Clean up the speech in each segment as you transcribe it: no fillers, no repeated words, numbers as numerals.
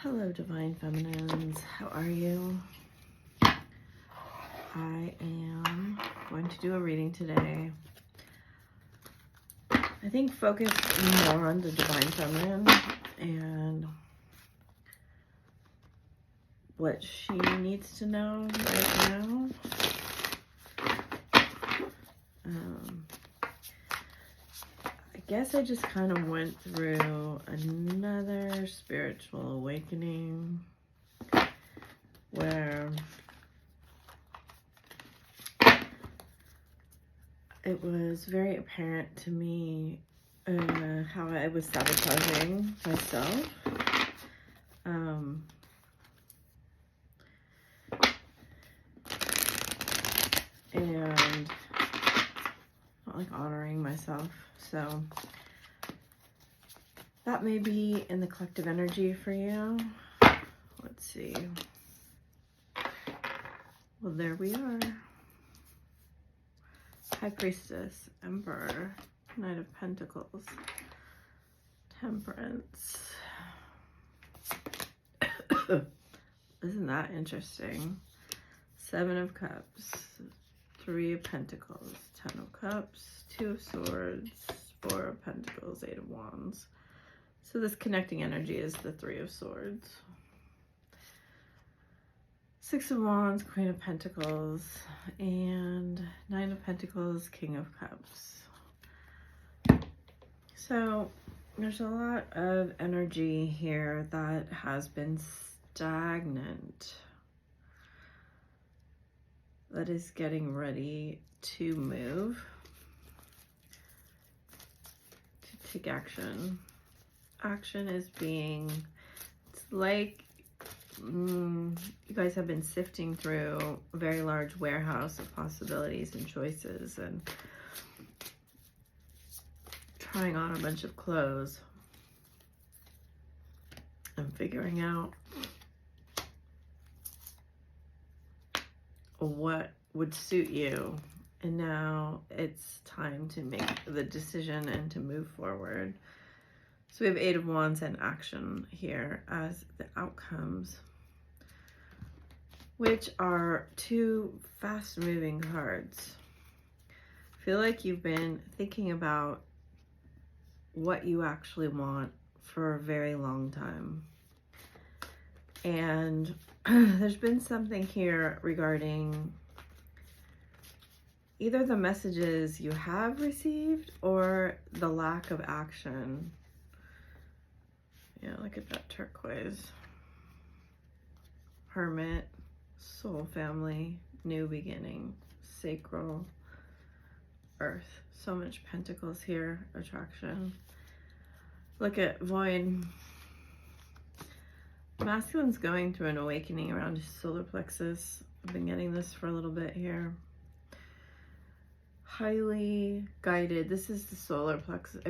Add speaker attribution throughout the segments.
Speaker 1: Hello, Divine Feminines. How are you? I am going to do a reading today. I think focus more on the Divine Feminine and what she needs to know right now. I guess I just kind of went through another spiritual awakening where it was very apparent to me how I was sabotaging myself. And not like honoring myself. So that may be in the collective energy for you. Let's see. Well, there we are. High Priestess, Emperor, Knight of Pentacles, Temperance. Isn't that interesting? Seven of Cups, Three of Pentacles, Ten of Cups, Two of Swords, Four of Pentacles, Eight of Wands. So this connecting energy is the Three of Swords. Six of Wands, Queen of Pentacles, and Nine of Pentacles, King of Cups. So there's a lot of energy here that has been stagnant, that is getting ready to move, to take action. Action is being, it's like you guys have been sifting through a very large warehouse of possibilities and choices and trying on a bunch of clothes and figuring out what would suit you. And now it's time to make the decision and to move forward. So we have Eight of Wands and action here as the outcomes, which are two fast-moving cards. I feel like you've been thinking about what you actually want for a very long time. And there's been something here regarding either the messages you have received or the lack of action. Yeah, look at that turquoise. Hermit, soul family, new beginning, sacral, earth. So much pentacles here, attraction. Look at void. Masculine's going through an awakening around his solar plexus. I've been getting this for a little bit here. Highly guided. This is the solar plexus,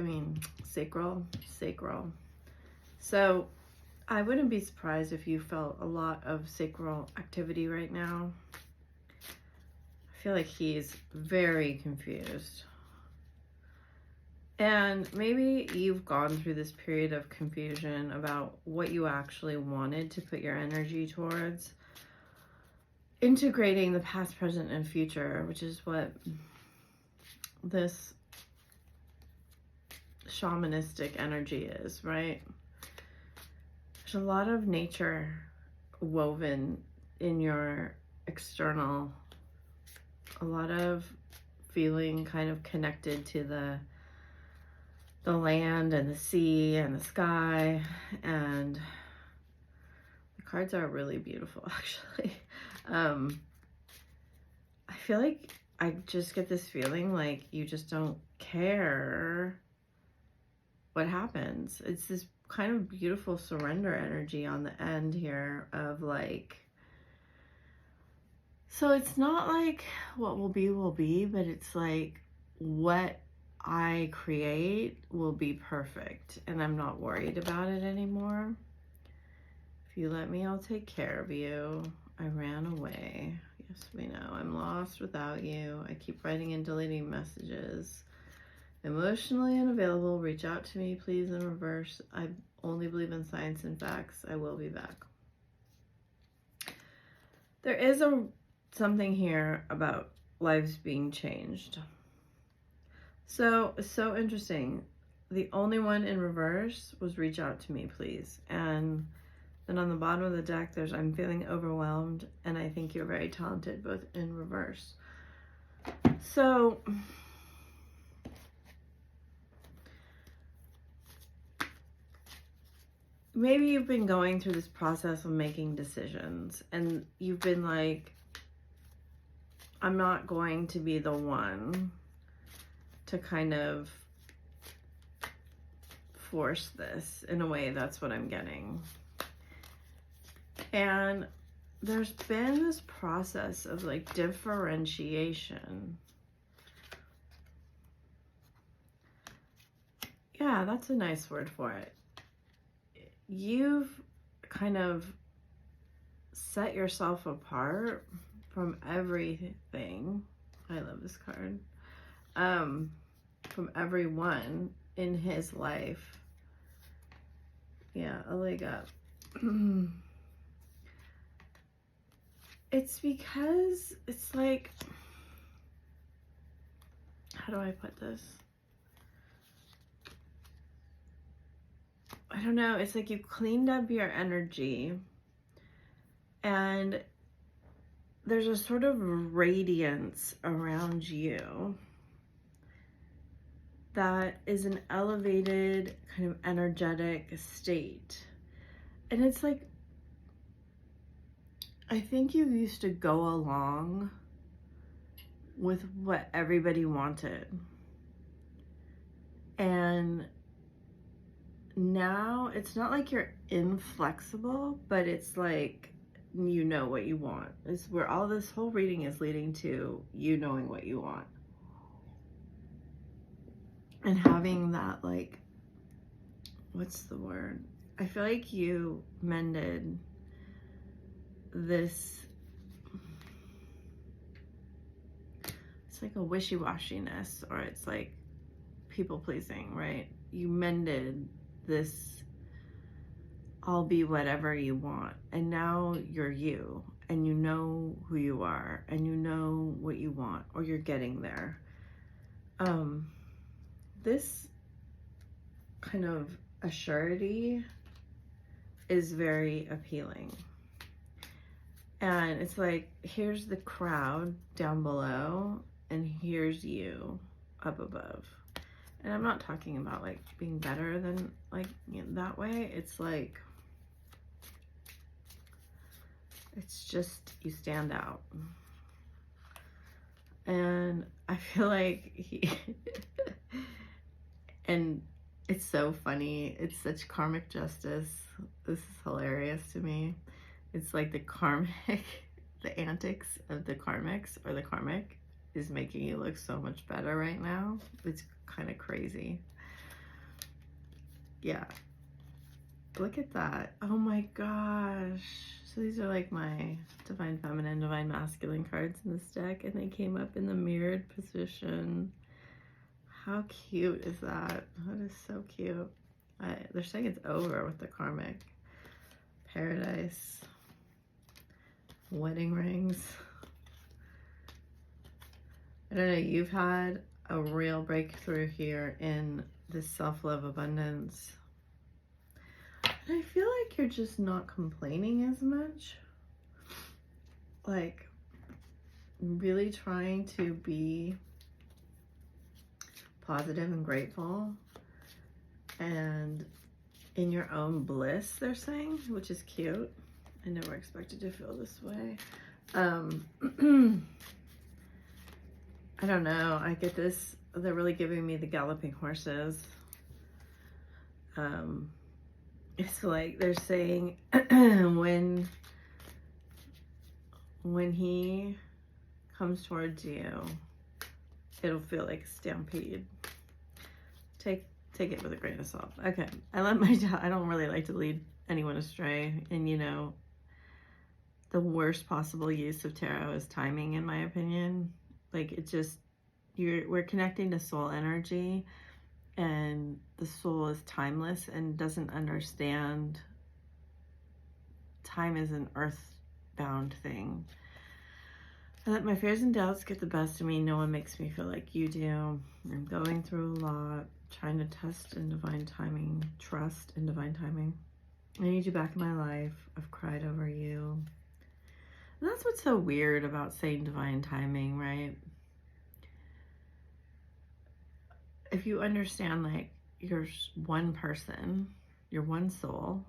Speaker 1: sacral. So I wouldn't be surprised if you felt a lot of sacral activity right now. I feel like he's very confused. And maybe you've gone through this period of confusion about what you actually wanted to put your energy towards. Integrating the past, present, and future, which is what this shamanistic energy is, right? There's a lot of nature woven in your external, a lot of feeling kind of connected to the land and the sea and the sky, and the cards are really beautiful, actually. I feel like I just get this feeling like you just don't care what happens. It's this kind of beautiful surrender energy on the end here of like, so it's not like what will be, but it's like what I create will be perfect, and I'm not worried about it anymore. If you let me, I'll take care of you. I ran away. Yes, we know. I'm lost without you. I keep writing and deleting messages. Emotionally unavailable. Reach out to me, please, in reverse. I only believe in science and facts. I will be back. There is something here about lives being changed. So interesting. The only one in reverse was reach out to me, please. And then on the bottom of the deck, there's I'm feeling overwhelmed, and I think you're very talented, both in reverse. So maybe you've been going through this process of making decisions, and you've been like, I'm not going to be the one to kind of force this. In a way, that's what I'm getting. And there's been this process of like differentiation. Yeah, that's a nice word for it. You've kind of set yourself apart from everything. I love this card. From everyone in his life. Yeah, a leg up. It's because it's like, how do I put this? I don't know. It's like you cleaned up your energy, and there's a sort of radiance around you that is an elevated kind of energetic state. And it's like, I think you used to go along with what everybody wanted. And now it's not like you're inflexible, but it's like, you know what you want. It's where all this whole reading is leading to, you knowing what you want. And having that, like, what's the word? I feel like you mended this, it's like a wishy-washiness, or it's like people-pleasing, right? You mended this, I'll be whatever you want. And now you're you, and you know who you are, and you know what you want, or you're getting there. This kind of assurity is very appealing. And it's like, here's the crowd down below, and here's you up above. And I'm not talking about like being better than like, you know, that way. It's like, it's just, you stand out. And I feel like and it's so funny. It's such karmic justice. This is hilarious to me. It's like the karmic, the antics of the karmics, or the karmic, is making you look so much better right now. It's kind of crazy. Yeah. Look at that. Oh my gosh. So these are like my Divine Feminine, Divine Masculine cards in this deck, and they came up in the mirrored position. How cute is that? That is so cute. They're saying it's over with the karmic. Paradise. Wedding rings. I don't know, you've had a real breakthrough here in this self-love abundance. And I feel like you're just not complaining as much. Like, really trying to be positive and grateful and in your own bliss, they're saying, which is cute. I never expected to feel this way. I don't know. I get this. They're really giving me the galloping horses. It's like they're saying when he comes towards you, it'll feel like a stampede. Take it with a grain of salt. Okay, I don't really like to lead anyone astray, and you know, the worst possible use of tarot is timing, in my opinion. Like, it just, we're connecting to soul energy, and the soul is timeless and doesn't understand time is an earthbound thing. I let my fears and doubts get the best of me. No one makes me feel like you do. I'm going through a lot, trying to trust in divine timing. I need you back in my life. I've cried over you. And that's what's so weird about saying divine timing, right? If you understand, like, you're one person, you're one soul,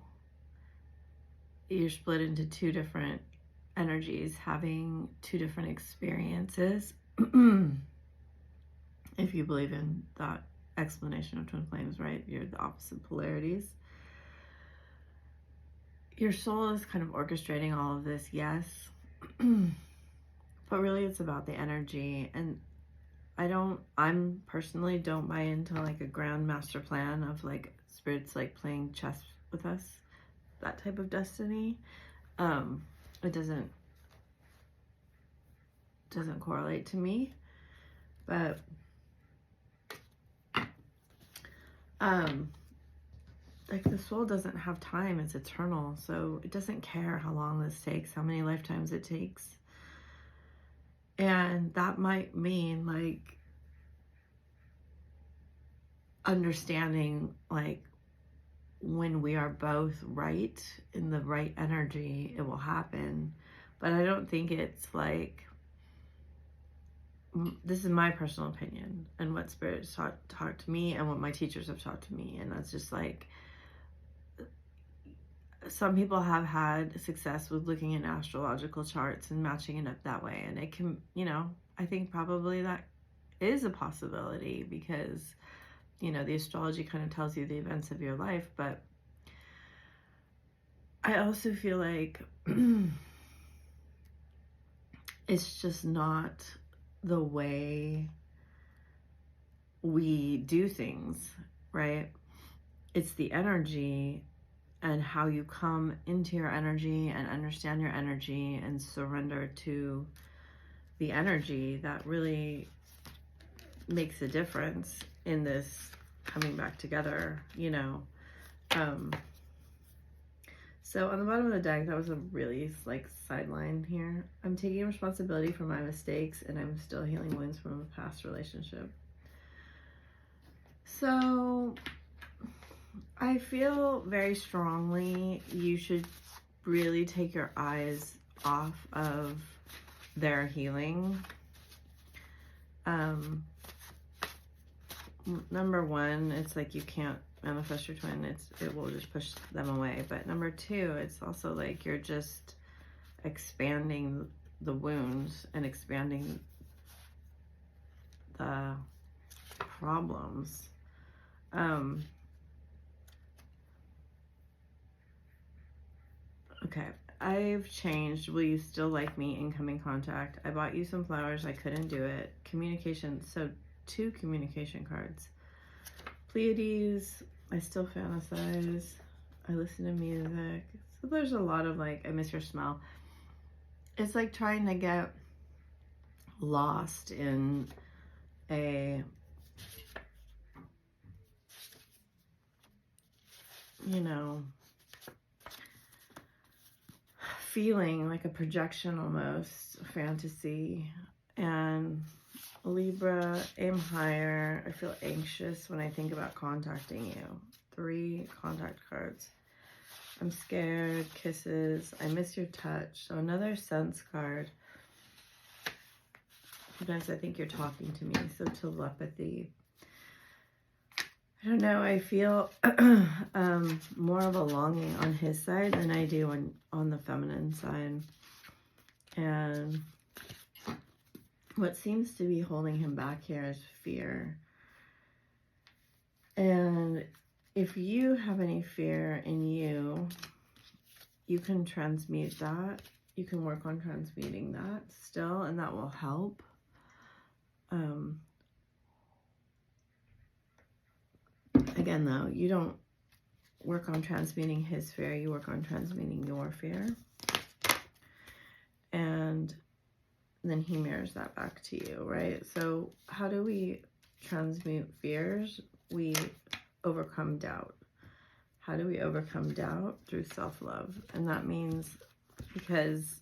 Speaker 1: you're split into two different energies, having two different experiences. If you believe in that explanation of twin flames, right? You're the opposite polarities. Your soul is kind of orchestrating all of this, yes. But really it's about the energy. And I'm personally don't buy into like a grand master plan of like spirits like playing chess with us, that type of destiny. It doesn't correlate to me, but like the soul doesn't have time, it's eternal, so it doesn't care how long this takes, how many lifetimes it takes. And that might mean like understanding like when we are both right in the right energy, it will happen. But I don't think it's like, this is my personal opinion and what spirits taught to me and what my teachers have taught to me. And that's just like, some people have had success with looking at astrological charts and matching it up that way. And it can, you know, I think probably that is a possibility because, you know, the astrology kind of tells you the events of your life. But I also feel like it's just not the way we do things, right? It's the energy and how you come into your energy and understand your energy and surrender to the energy that really makes a difference in this coming back together, you know. So on the bottom of the deck, that was a really like sideline here. I'm taking responsibility for my mistakes and I'm still healing wounds from a past relationship. So I feel very strongly you should really take your eyes off of their healing. Number one, it's like you can't manifest your twin. It will just push them away. But number two, it's also like you're just expanding the wounds and expanding the problems. Okay, I've changed. Will you still like me? Incoming contact. I bought you some flowers. I couldn't do it. Communication. So 2 communication cards. Pleiades. I still fantasize. I listen to music. So there's a lot of like, I miss your smell. It's like trying to get lost in a, you know, feeling like a projection almost, a fantasy. And Libra, aim higher. I feel anxious when I think about contacting you. 3 contact cards. I'm scared, kisses, I miss your touch. So another sense card. Sometimes I think you're talking to me, so telepathy. I don't know, I feel more of a longing on his side than I do on the feminine side. And what seems to be holding him back here is fear. And if you have any fear in you, you can transmute that. You can work on transmuting that still, and that will help. Again, though, you don't work on transmuting his fear, you work on transmuting your fear. And then he mirrors that back to you, right? So how do we transmute fears, we overcome doubt. How do we overcome doubt? Through self-love. And that means because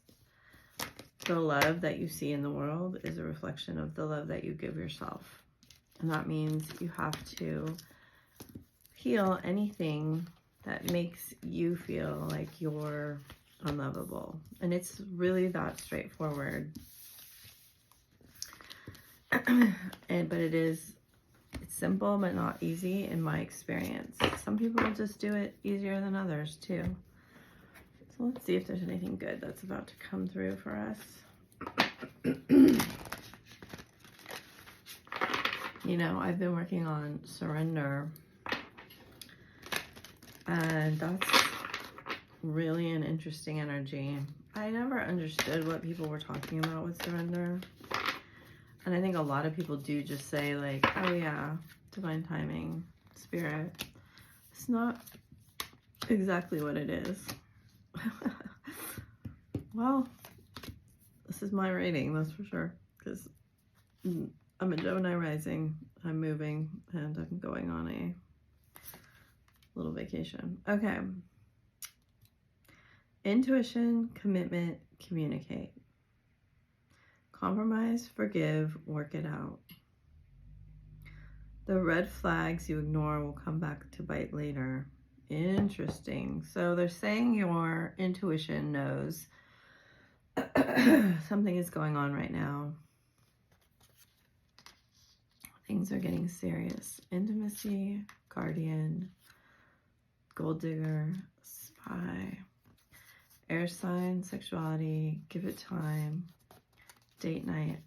Speaker 1: the love that you see in the world is a reflection of the love that you give yourself. And that means you have to heal anything that makes you feel like you're unlovable. And it's really that straightforward. But it's simple but not easy in my experience. Some people just do it easier than others too. So let's see if there's anything good that's about to come through for us. You know, I've been working on surrender, and that's really an interesting energy. I never understood what people were talking about with surrender. And I think a lot of people do just say like, oh yeah, divine timing, spirit. It's not exactly what it is. Well, this is my reading, that's for sure. Because I'm a Gemini rising, I'm moving, and I'm going on a little vacation. Okay. Intuition, commitment, communicate. Compromise, forgive, work it out. The red flags you ignore will come back to bite later. Interesting. So they're saying your intuition knows something is going on right now. Things are getting serious. Intimacy, guardian, gold digger, spy, air sign, sexuality, give it time, date night.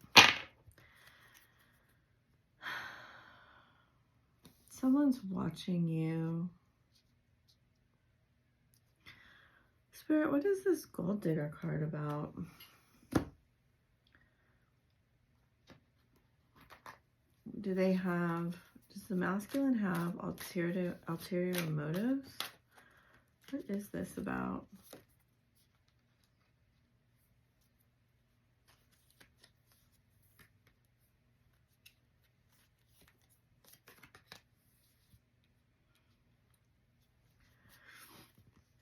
Speaker 1: Someone's watching you. Spirit, what is this gold digger card about? Does the masculine have ulterior motives? What is this about?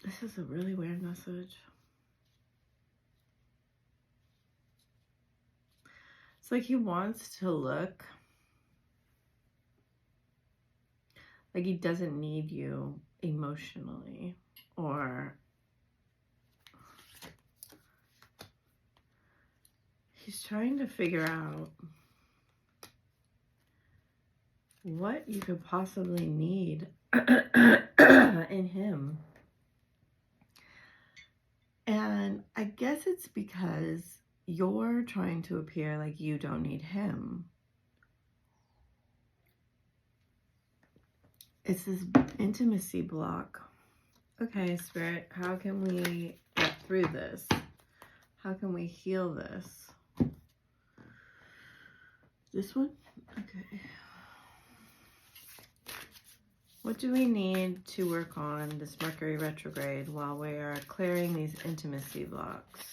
Speaker 1: This is a really weird message. It's like he wants to look like he doesn't need you emotionally, or he's trying to figure out what you could possibly need in him. And I guess it's because you're trying to appear like you don't need him. It's this intimacy block. Okay, Spirit, how can we get through this? How can we heal this? This one? Okay. What do we need to work on this Mercury retrograde while we are clearing these intimacy blocks?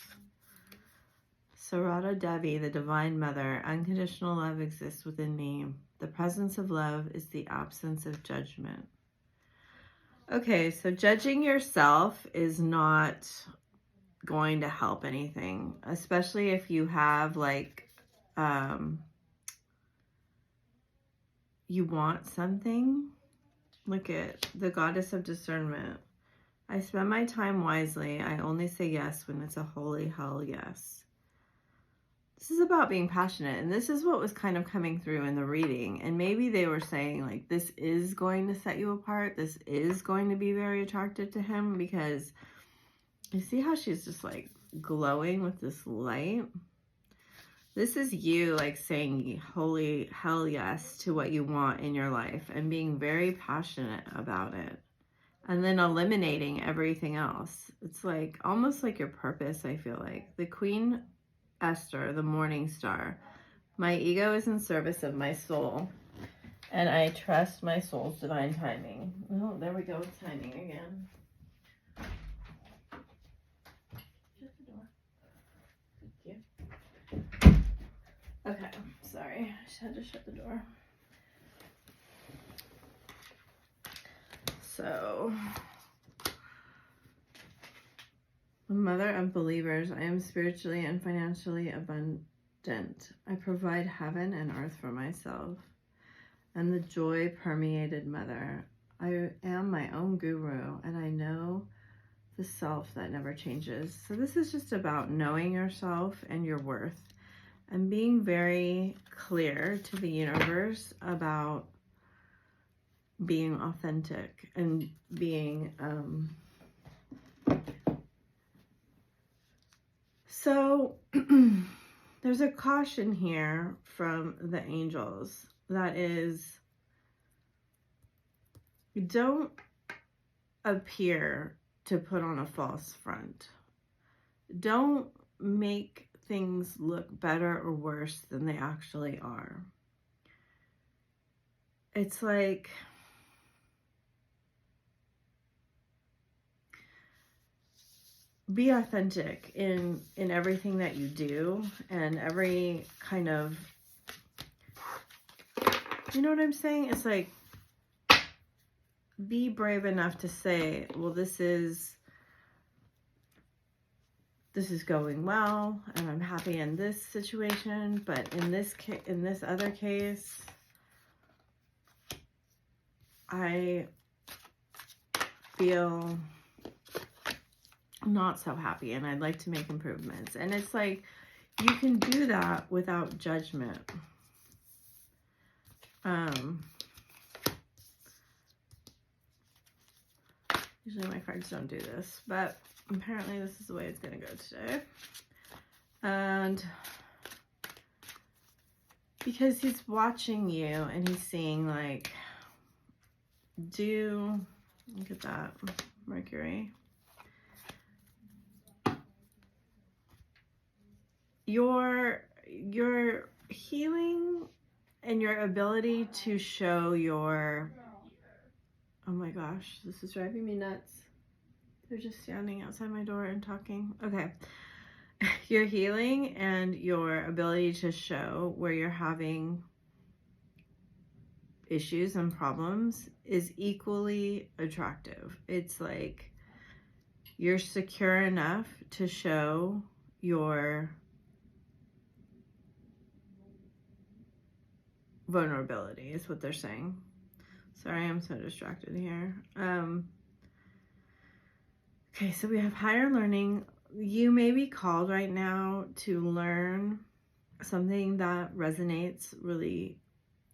Speaker 1: Sarada Devi, the Divine Mother, unconditional love exists within me. The presence of love is the absence of judgment. Okay, so judging yourself is not going to help anything, especially if you have like, you want something. Look at the Goddess of Discernment. I spend my time wisely. I only say yes when it's a holy hell yes. This is about being passionate, and this is what was kind of coming through in the reading. And maybe they were saying like, this is going to set you apart. This is going to be very attractive to him, because you see how she's just like glowing with this light. This is you like saying holy hell yes to what you want in your life and being very passionate about it. And then eliminating everything else. It's like almost like your purpose, I feel like. The Queen Esther, the morning star. My ego is in service of my soul, and I trust my soul's divine timing. Oh, there we go with timing again. Shut the door. Thank you. Okay, sorry. I just had to shut the door. So, mother of believers, I am spiritually and financially abundant. I provide heaven and earth for myself. And the joy permeated mother. I am my own guru, and I know the self that never changes. So this is just about knowing yourself and your worth and being very clear to the universe about being authentic and being so there's a caution here from the angels that is, don't appear to put on a false front. Don't make things look better or worse than they actually are. It's like, be authentic in everything that you do and every kind of, you know what I'm saying? It's like, be brave enough to say, well, this is going well, and I'm happy in this situation, but in this other case, I feel not so happy, and I'd like to make improvements. And it's like, you can do that without judgment. Usually my cards don't do this, but apparently this is the way it's going to go today. And because he's watching you and he's seeing, like, look at that, Mercury. Your healing and your ability to show your, oh my gosh, this is driving me nuts. They're just standing outside my door and talking. Okay. Your healing and your ability to show where you're having issues and problems is equally attractive. It's like, you're secure enough to show your vulnerability, is what they're saying. Sorry, I'm so distracted here. Okay, so we have higher learning. You may be called right now to learn something that resonates really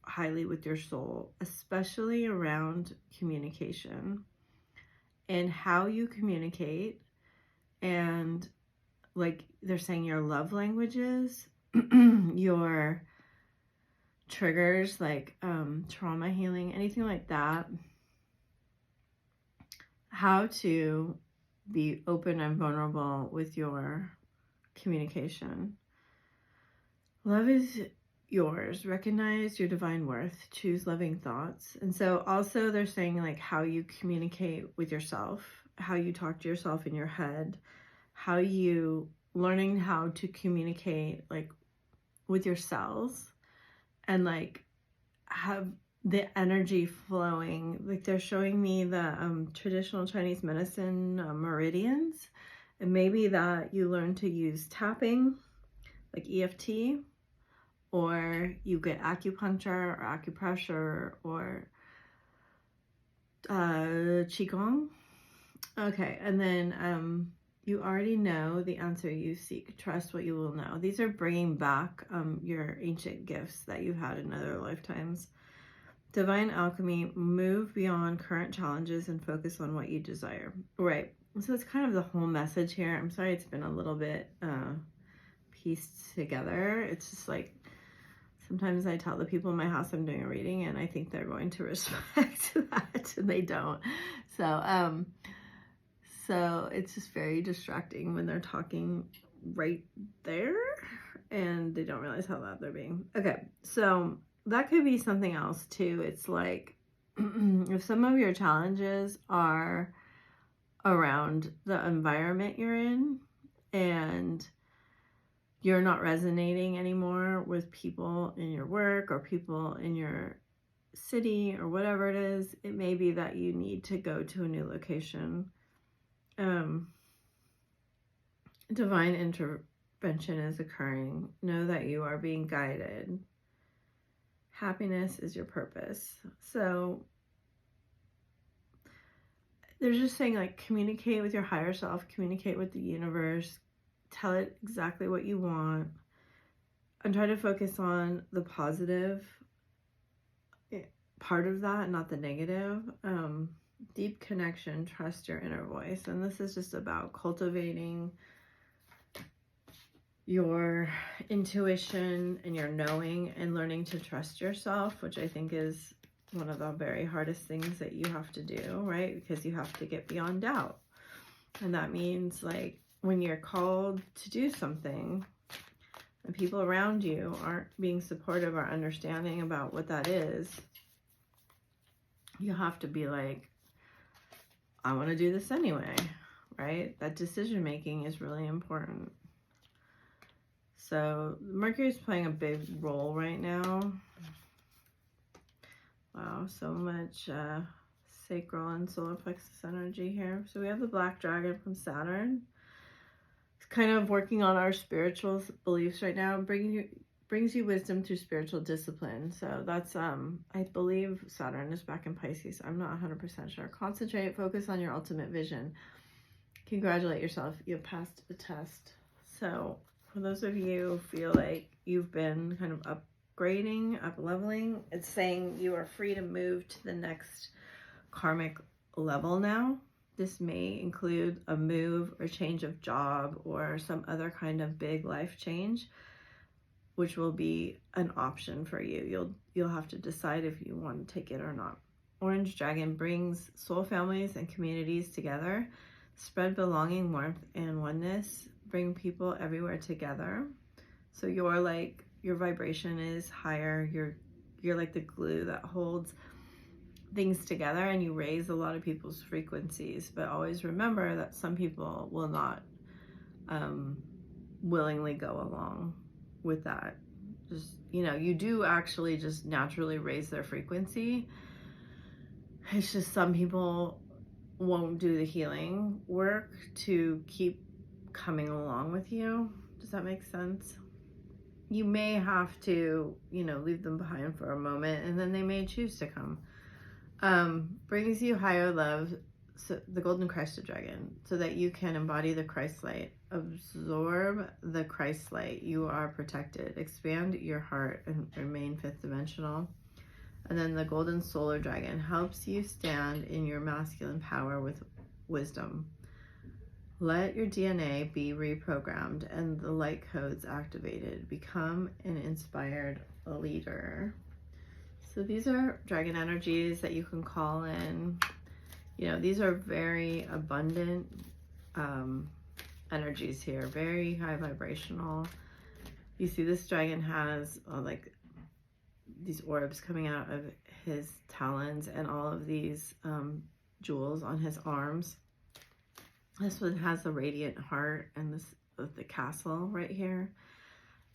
Speaker 1: highly with your soul, especially around communication and how you communicate, and, like they're saying, your love languages, your triggers, like trauma healing, anything like that. How to be open and vulnerable with your communication. Love is yours. Recognize your divine worth. Choose loving thoughts. And so also they're saying, like, how you communicate with yourself, how you talk to yourself in your head, how you learning how to communicate, like, with your cells, and, like, have the energy flowing. Like, they're showing me the traditional Chinese medicine meridians, and maybe that you learn to use tapping, like EFT, or you get acupuncture or acupressure or qigong. Okay, and then you already know the answer you seek. Trust what you will know. These are bringing back your ancient gifts that you had in other lifetimes. Divine alchemy, move beyond current challenges and focus on what you desire. Right. So it's kind of the whole message here. I'm sorry it's been a little bit pieced together. It's just like, sometimes I tell the people in my house I'm doing a reading and I think they're going to respect that, and they don't. So it's just very distracting when they're talking right there and they don't realize how loud they're being. Okay, so that could be something else too. It's like, if some of your challenges are around the environment you're in and you're not resonating anymore with people in your work or people in your city or whatever it is. It may be that you need to go to a new location. Divine intervention is occurring. Know that you are being guided. Happiness is your purpose. So they're just saying, like, communicate with your higher self, communicate with the universe, tell it exactly what you want, and try to focus on the positive part of that, not the negative. Deep connection, trust your inner voice. And this is just about cultivating your intuition and your knowing and learning to trust yourself, which I think is one of the very hardest things that you have to do, right? Because you have to get beyond doubt. And that means, like, when you're called to do something and people around you aren't being supportive or understanding about what that is, you have to be like, I want to do this anyway, right? That decision making is really important. So Mercury is playing a big role right now. Wow, so much sacral and solar plexus energy here. So we have the black dragon from Saturn. It's kind of working on our spiritual beliefs right now, brings you wisdom through spiritual discipline. So that's, I believe Saturn is back in Pisces. I'm not 100% sure. Concentrate, focus on your ultimate vision. Congratulate yourself. You've passed the test. So for those of you who feel like you've been kind of upgrading, up-leveling, it's saying you are free to move to the next karmic level now. This may include a move or change of job or some other kind of big life change, which will be an option for you. You'll have to decide if you want to take it or not. Orange Dragon brings soul families and communities together, spread belonging, warmth, and oneness, bring people everywhere together. So your vibration is higher. You're like the glue that holds things together, and you raise a lot of people's frequencies. But always remember that some people will not willingly go along with that. Just, you do actually just naturally raise their frequency. It's just some people won't do the healing work to keep coming along with you. Does that make sense? You may have to, leave them behind for a moment, and then they may choose to come. Brings you higher love, so the golden Christ dragon, so that you can embody the Christ light. Absorb the Christ light. You are protected. Expand your heart and remain fifth dimensional. And then the golden solar dragon helps you stand in your masculine power with wisdom. Let your DNA be reprogrammed and the light codes activated. Become an inspired leader. So these are dragon energies that you can call in. These are very abundant energies here, very high vibrational. You see this dragon has like these orbs coming out of his talons and all of these jewels on his arms. This one has the radiant heart and this the castle right here.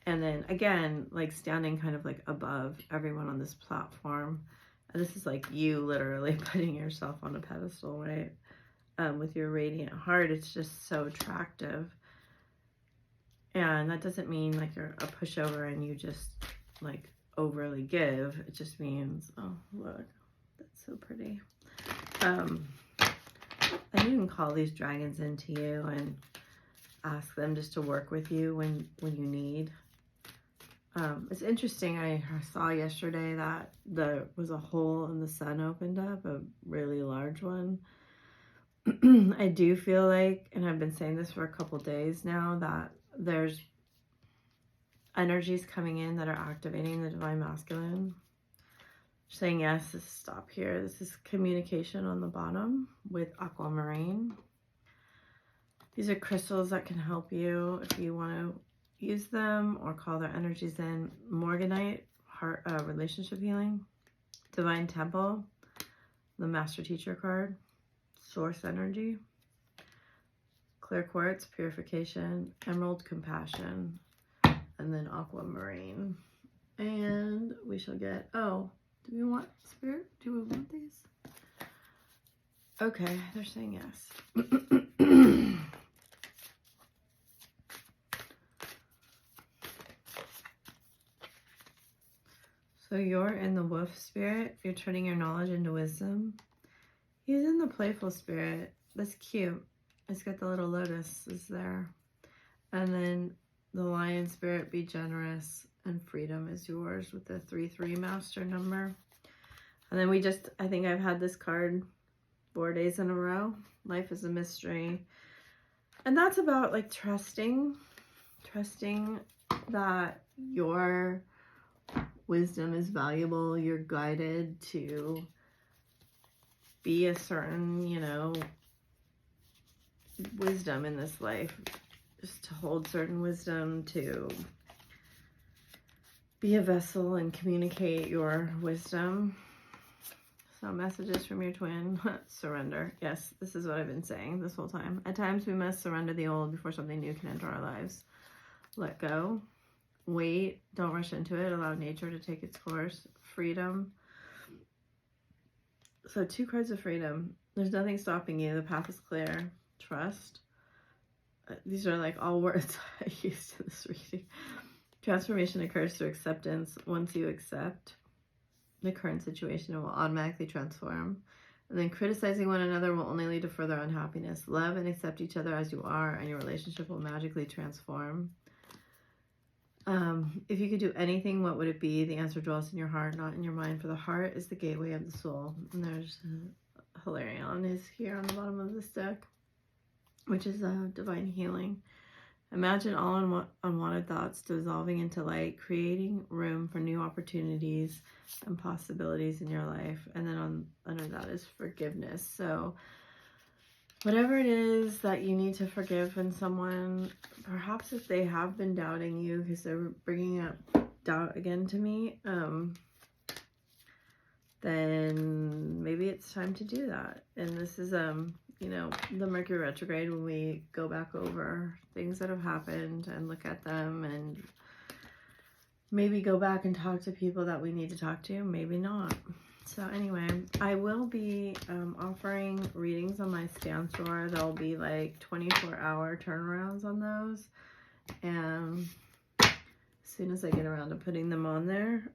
Speaker 1: And then again, like standing kind of like above everyone on this platform. And this is like you literally putting yourself on a pedestal, right? With your radiant heart, it's just so attractive. And that doesn't mean like you're a pushover and you just like overly give. It just means, oh, look, that's so pretty. And you can call these dragons into you and ask them just to work with you when you need. It's interesting, I saw yesterday that there was a hole in the sun opened up, a really large one. I do feel like, and I've been saying this for a couple days now, that there's energies coming in that are activating the divine masculine. Saying yes, stop here. This is communication on the bottom with aquamarine. These are crystals that can help you if you want to use them or call their energies in. Morganite, heart, relationship healing. Divine temple, the master teacher card. Source energy. Clear quartz, purification. Emerald, compassion. And then aquamarine. And we shall get, Do we want spirit? Do we want these? Okay, they're saying yes. So you're in the wolf spirit. You're turning your knowledge into wisdom. He's in the playful spirit. That's cute. It's got the little lotus is there. And then the lion spirit, be generous, and freedom is yours with the 3-3 master number. And then I think I've had this card 4 days in a row. Life is a mystery. And that's about like trusting that your wisdom is valuable. You're guided to be a certain, wisdom in this life. Just to hold certain wisdom, to be a vessel and communicate your wisdom. So messages from your twin. Surrender. Yes, this is what I've been saying this whole time. At times we must surrender the old before something new can enter our lives. Let go. Wait. Don't rush into it. Allow nature to take its course. Freedom. So 2 cards of freedom. There's nothing stopping you. The path is clear. Trust. These are like all words I used in this reading. Transformation occurs through acceptance. Once you accept, the current situation will automatically transform. And then criticizing one another will only lead to further unhappiness. Love and accept each other as you are, and your relationship will magically transform. If you could do anything, what would it be? The answer dwells in your heart, not in your mind, for the heart is the gateway of the soul. And there's Hilarion is here on the bottom of this deck, which is divine healing. Imagine all unwanted thoughts dissolving into light, creating room for new opportunities and possibilities in your life. And then under that is forgiveness. So whatever it is that you need to forgive in someone, perhaps if they have been doubting you, because they're bringing up doubt again to me, then maybe it's time to do that. And this is the Mercury retrograde, when we go back over things that have happened and look at them, and maybe go back and talk to people that we need to talk to, maybe not. So anyway, I will be offering readings on my Stan store. There'll be like 24-hour turnarounds on those, and as soon as I get around to putting them on there,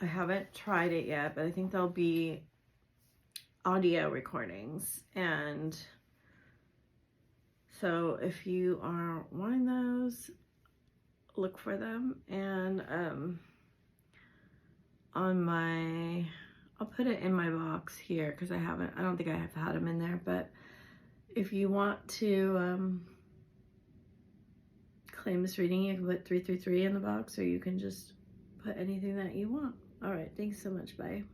Speaker 1: I haven't tried it yet, but I think there'll be audio recordings. And so if you are wanting those, look for them. And I'll put it in my box here, because I don't think I have had them in there. But if you want to claim this reading, you can put 333 in the box, or you can just put anything that you want. All right, thanks so much. Bye.